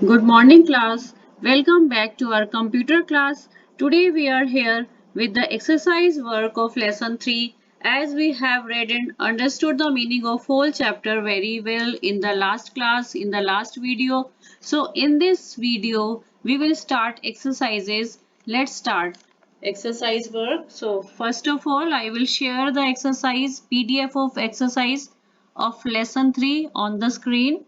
Good morning class. Welcome back to our computer class. Today we are here with the exercise work of lesson 3 as we have read and understood the meaning of whole chapter very well in the last class, in the last video. So in this video we will start exercises. Let's start exercise work. So first of all I will share the exercise PDF of exercise of lesson 3 on the screen.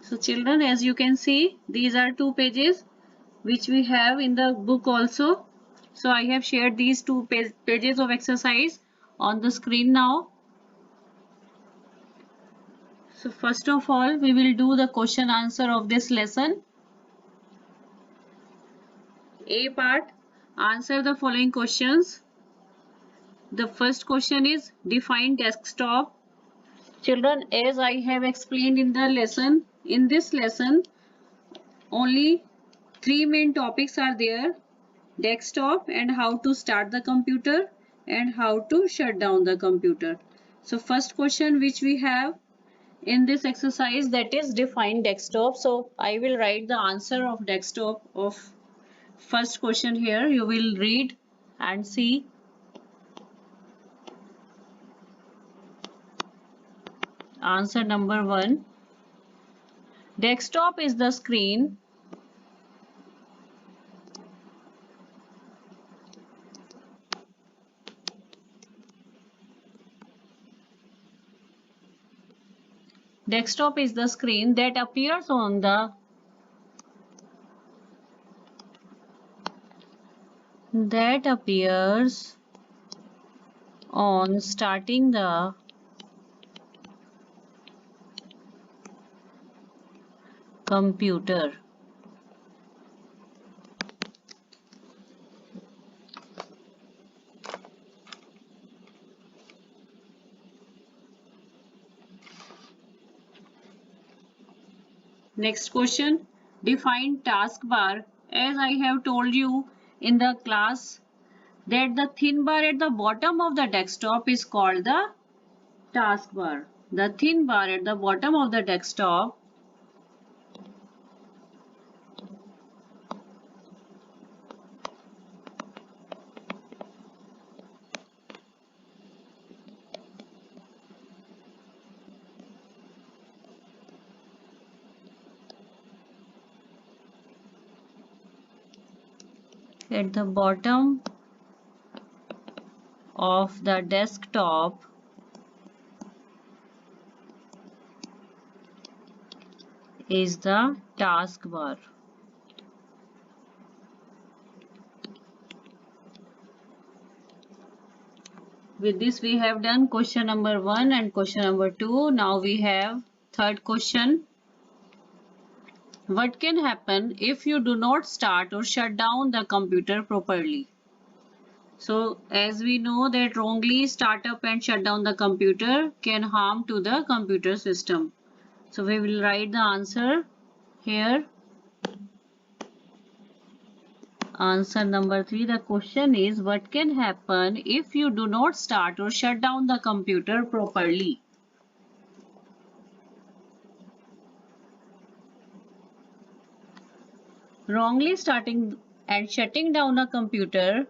So children, as you can see, these are two pages which we have in the book also. So I have shared these two pages of exercise on the screen now. So first of all, we will do the question answer of this lesson. A part, answer the following questions. The first question is define desktop. Children, as I have explained in the lesson, in this lesson, only three main topics are there: desktop and how to start the computer and how to shut down the computer. So first question which we have in this exercise, that is define desktop. So I will write the answer of desktop of first question here. You will read and see. Answer number 1. Desktop is the screen Desktop is the screen that appears on starting the computer. Next question, define taskbar. As I have told you in the class that the thin bar at the bottom of the desktop is called the taskbar. The thin bar at the bottom of the desktop at the bottom of the desktop is the taskbar. With this we have done question number 1 and question number 2. Now we have third question. What can happen if you do not start or shut down the computer properly? So as we know that wrongly start up and shut down the computer can harm to the computer system. So we will write the answer here. Answer number 3. The question is what can happen if you do not start or shut down the computer properly? Wrongly starting and shutting down a computer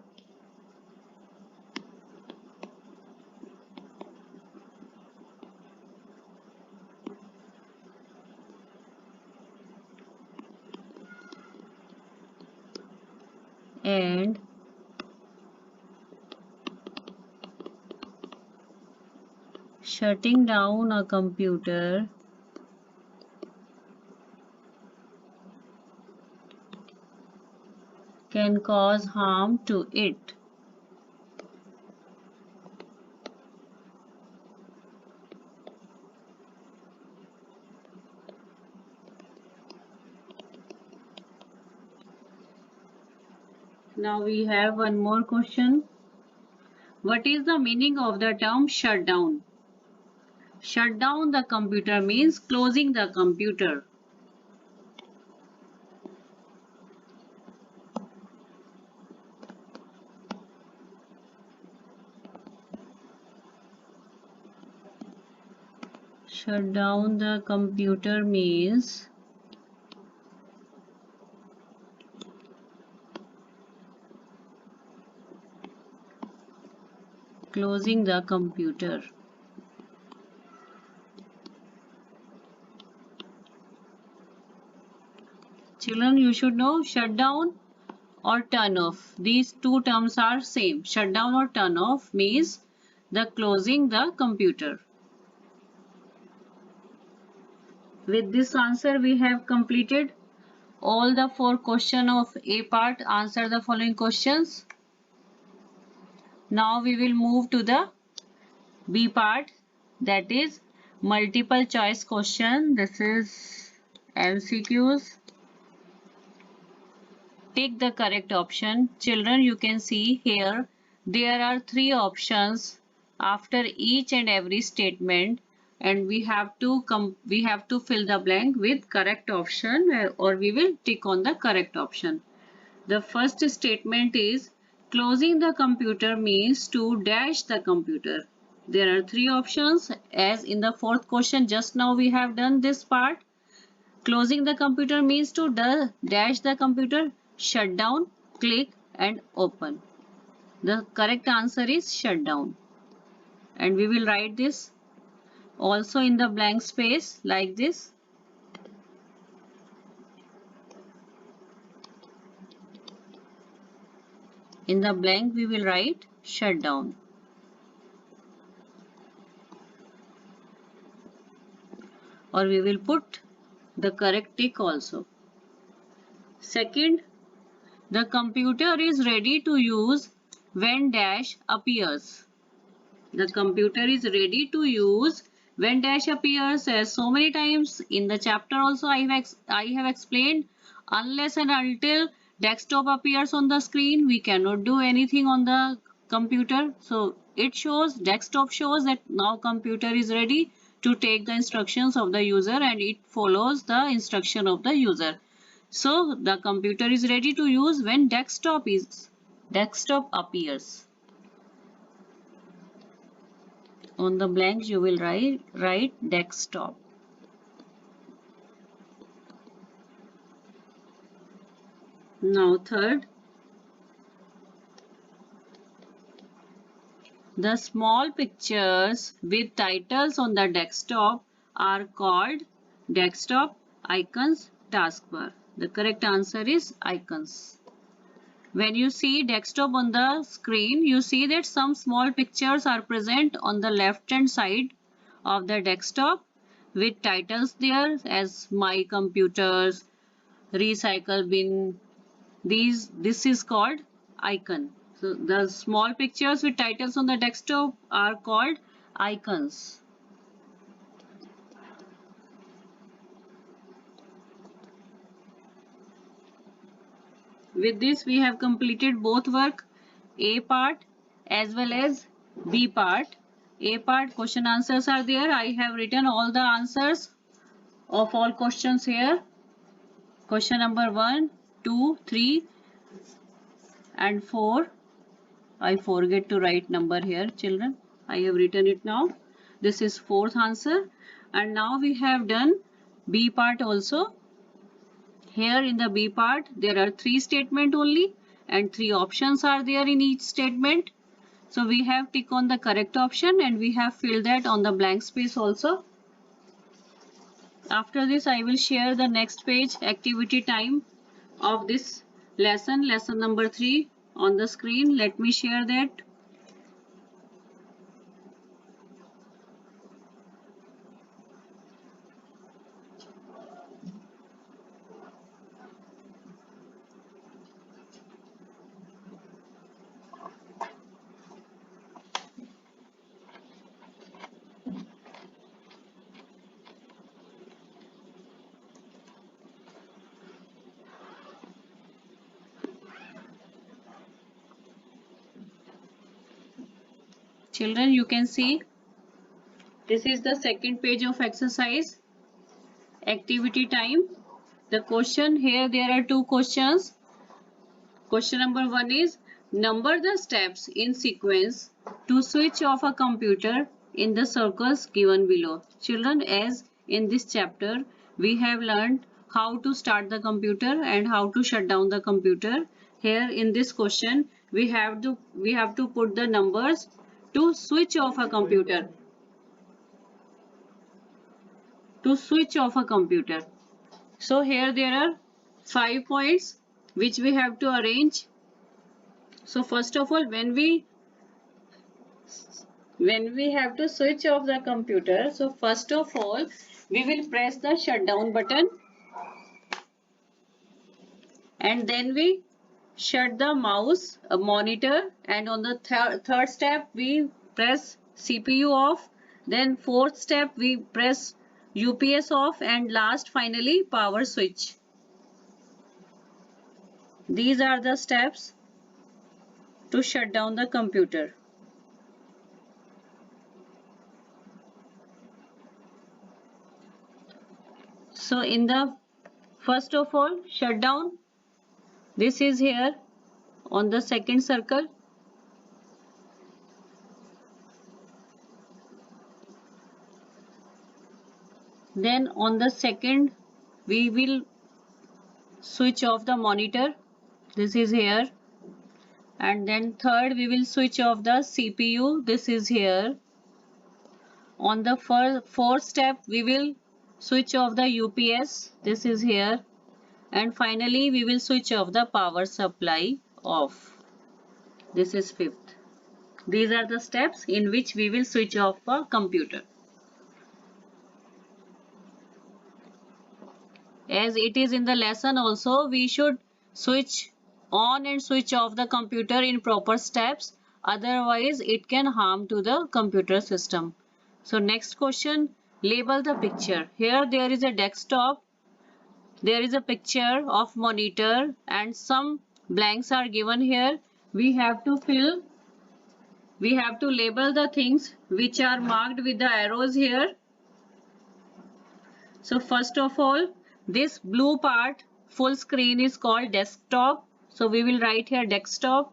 and shutting down a computer can cause harm to it. Now we have one more question. What is the meaning of the term shutdown? Shut down the computer means closing the computer. Shut down the computer means closing the computer. Children, you should know shut down or turn off. These two terms are same. Shut down or turn off means the closing the computer. With this answer, we have completed all the 4 questions of A part. Answer the following questions. Now we will move to the B part, that is multiple choice question. This is MCQs. Take the correct option. Children, you can see here there are 3 options after each and every statement, and we have to fill the blank with correct option, or we will tick on the correct option. The first statement is closing the computer means to dash the computer. There are 3 options as in the 4th question. Just now we have done this part. Closing the computer means to dash the computer, shut down, click and open. The correct answer is shut down. And we will write this also in the blank space like this. In the blank we will write shut down. Or we will put the correct tick also. Second, the computer is ready to use when dash appears. The computer is ready to use when dash appears. As so many times in the chapter also I have explained, unless and until desktop appears on the screen, we cannot do anything on the computer. So it shows, desktop shows that now computer is ready to take the instructions of the user and it follows the instruction of the user. So the computer is ready to use when desktop appears. On the blanks you will write desktop. Now third, the small pictures with titles on the desktop are called desktop icons taskbar. The correct answer is icons. When you see desktop on the screen, you see that some small pictures are present on the left hand side of the desktop with titles there as my computers, recycle bin. This is called icon. So the small pictures with titles on the desktop are called icons. With this we have completed both work, A part as well as B part. A part question answers are there. I have written all the answers of all questions here. Question number 1, 2, 3 and 4. I forget to write number here, children. I have written it now. This is 4th answer. And now we have done B part also. Here in the B part, there are 3 statements only and 3 options are there in each statement. So we have tick on the correct option and we have filled that on the blank space also. After this, I will share the next page activity time of this lesson number 3 on the screen. Let me share that. Children, you can see this is the second page of exercise activity time. The question here, there are 2 questions. Question number 1 is number the steps in sequence to switch off a computer in the circles given below. Children, as in this chapter, we have learned how to start the computer and how to shut down the computer. Here in this question, we have to put the numbers to switch off a computer. To switch off a computer. So here there are 5 points which we have to arrange. So first of all, when we have to switch off the computer, so first of all we will press the shutdown button, and then we shut the mouse monitor, and on the third step we press CPU off, then fourth step we press UPS off, and last finally power switch. These are the steps to shut down the computer. So in the first of all shutdown, this is here on the second circle. Then on the second we will switch off the monitor. This is here. And then third we will switch off the CPU. This is here. On the fourth step we will switch off the UPS. This is here. And finally we will switch off the power supply off. This is fifth. These are the steps in which we will switch off a computer. As it is in the lesson also, we should switch on and switch off the computer in proper steps, otherwise it can harm to the computer system. So next question, label the picture. Here there is a desktop, there is a picture of monitor, and some blanks are given here. We have to label the things which are marked with the arrows here. So first of all, this blue part full screen is called desktop. So we will write here desktop.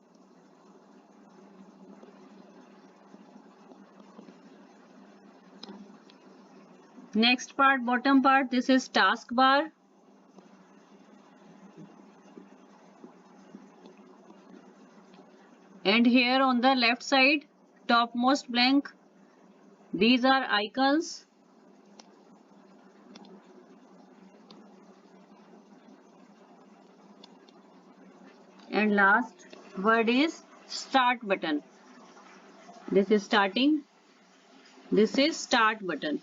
Next part, bottom part, this is taskbar. And here on the left side, topmost blank, these are icons. And last word is start button. This is starting. This is start button.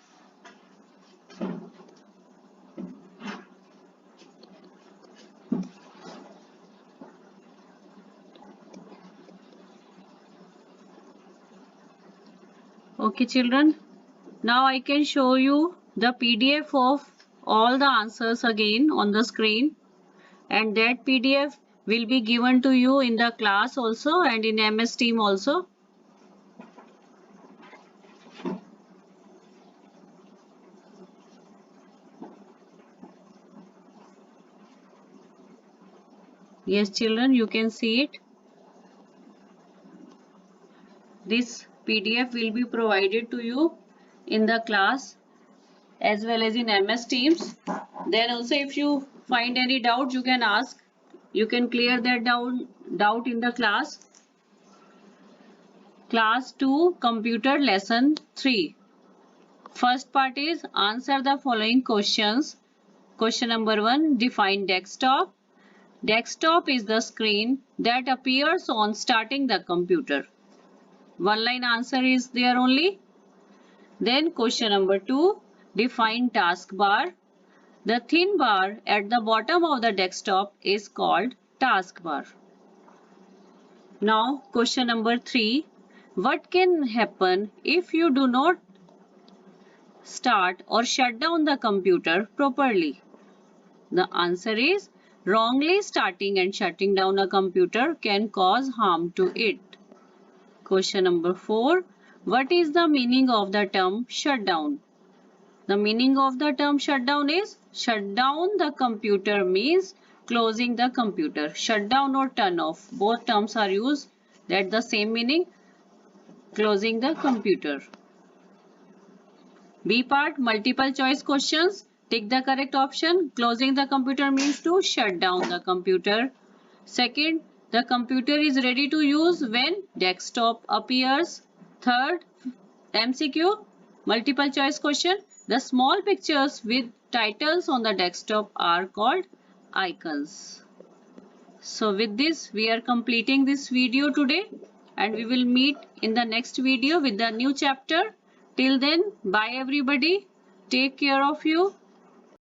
Okay children, now I can show you the PDF of all the answers again on the screen, and that PDF will be given to you in the class also and in MS Team also. Yes children, you can see it. This PDF will be provided to you in the class as well as in MS Teams. Then also if you find any doubt, you can ask. You can clear that doubt in the class. Class 2 Computer Lesson 3. First part is answer the following questions. Question number 1, define desktop. Desktop is the screen that appears on starting the computer. One line answer is there only. Then question number 2, define taskbar. The thin bar at the bottom of the desktop is called taskbar. Now question number 3, what can happen if you do not start or shut down the computer properly? The answer is wrongly starting and shutting down a computer can cause harm to it. Question number 4, what is the meaning of the term shutdown? The meaning of the term shutdown is shut down the computer means closing the computer. Shut down or turn off, both terms are used. That's the same meaning, closing the computer. B part, multiple choice questions. Tick the correct option. Closing the computer means to shut down the computer. Second, the computer is ready to use when desktop appears. Third, MCQ, multiple choice question. The small pictures with titles on the desktop are called icons. So with this, we are completing this video today, and we will meet in the next video with the new chapter. Till then, bye everybody. Take care of you.